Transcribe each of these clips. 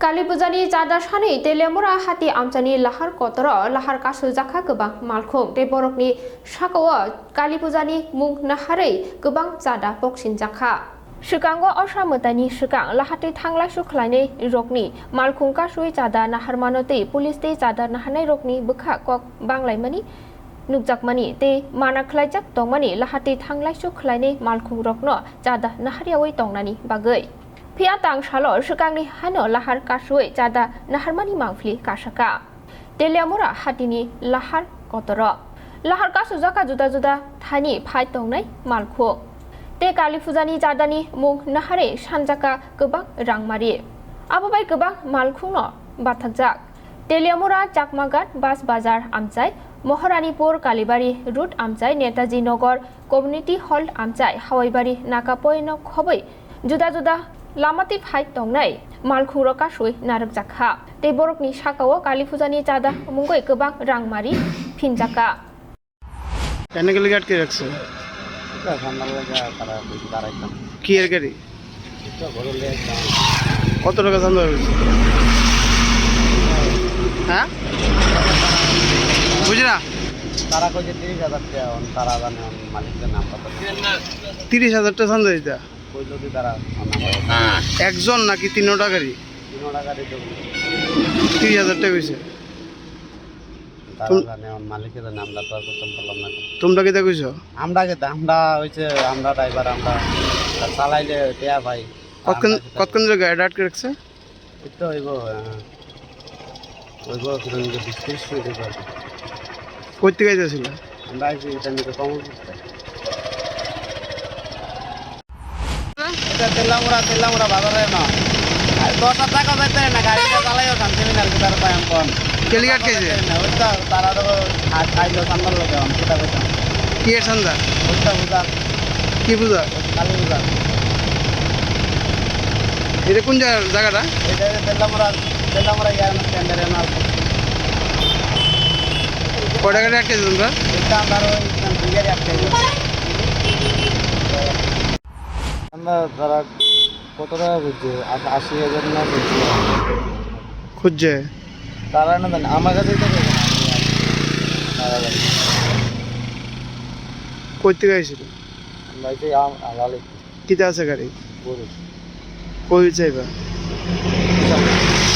काली पुजानि चादा सानै तेलेमुरा हाति आमचानि लाहार कतर लाहार कासु जाखा गोबां मालखुं ते बरकनि साकाव काली पुजानि मुं नाहारै गोबां चादा बक्सिन जाखा सिगांगो असामतानि सिगां लाहाते थांलाय सुख्लायनै रकनि मालखुं कासुइ चादा नाहारमानोतै पुलिस ते चादा नाहारनाय रकनि बोखा कक बांलायमानि नुकजाकमानि ते माना खलायजाक दंमानि लाहाते थांलाय सुख्लायनै मालखुं रकनो चादा नाहारियावै दंनानि बागै फिया तां सालो सिगांनि हानो लाहार कासुइ चादा नाहारमानि मांफ्लि कासाका तेलियामुरा हातिनि लाहार कतर लाहार कासु जाका जुदा जुदा थानि फाइ दंनाय मालखुं ते काली फुजानि चादानि मुं नाहारै सानजाका गोबां रांमारि आबोबाय गोबां मालखुंनो बाथाकजाक तेलियामुरा चाकमागाट बास बाजार आमचाय महारानीपुर कालीबारी रुट आमचाय नेताजी नगर कम्युनिटी हल आमचाय हावाईबारी नाकापयनो खबै जुदा जुदा लामाति फाइ दंनाय मालखुंरो कासुइ नारकजाखा ते बरकनि साकाव काली फुजानि चादा मुंगै गोबां रांमारि फिनजाका কেন গেলে আটকে রাখছে কি এর গাড়ি কত টাকা চান্দা হয়েছে হ্যাঁ বুঝি না তারা কইছে 30,000 টাকা তারা জানে মালিকের নাম কত 30,000 টাকা চান্দা দিতা কইলো দি তারা একজন নাকি তিনটা গাড়ি 3টা গাড়ি তো 30,000 টাকা হয়েছে তারা জানে মালিকের নামটা তো করতে পারলাম না তোমরা কি কইছো আমরা হইছে আমরা ড্রাইভার আমরা চালাইলে টিয়া ভাই কতক্ষণ ধরে গাড়ি আটকে রাখছে তো হইব কিরকম 20-30 মিনিট হইব কই থেকে যাইছিল আমরা এটা নিতে কম এটা তেলামুরা বাজারে না 10 টাকা যাইতে না গাড়িটা চালাইও শান্তি মিনার ভিতর পাইম কোন কেলি আটকেছে না ওইটা তারা তো খাইলো সান্দাল লোক সেটা কইতাম কি এর চান্দা ওইটা বুঝা কি বুঝা কালি বুঝা এটা কোন জায়গাটা এটা তেলামুরা ইয়ার স্ট্যান্ডারে না কয়টা গাড়ি আটকেছে তোমরা এটা আমরা ওই বিয়ারে আটকে আমরা তারা কত টাকা বুঝছে 80,000 না খুঁজছে তারা না জানে আমার কাছে তো কই থেকে আইছিল আমরা এই আলালে কিতে আছে গাড়ি বড় কই যাইবা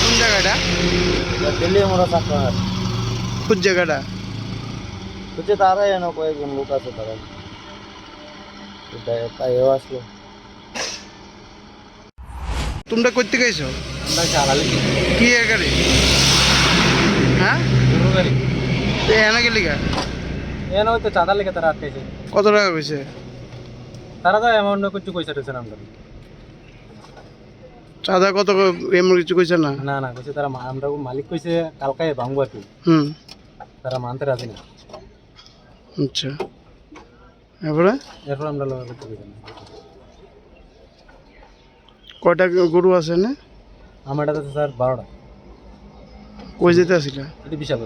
কোন জায়গাটা দিল্লি মোরা চাকা কোন জায়গাটা বুঝছে তারা এনো কয়েকজন লোক আছে তারা এটা তাই আসলো তোমরা কই থেকে আইছো আমরা আলালে কি এর গাড়ি হ্যাঁ বড় গাড়ি এনে গেলি গা এনো হইতো চাঁদা লেগে তারা আটকেছে কত টাকা কইছে তারা তো অ্যামাউন্ট কিছু কইছে রেছে আমরা চাঁদা কত এমন কিছু কইছে না না কইছে তারা আমরা মালিক কইছে কালকে ভাঙবো আর কি তারা মানতে রাজি না আচ্ছা এরপরে এরপর আমরা লোক করতে কইছি কয়টা গরু আছে না আমারটা তো স্যার 12টা কই যেতে আসিলা এটি বিশাল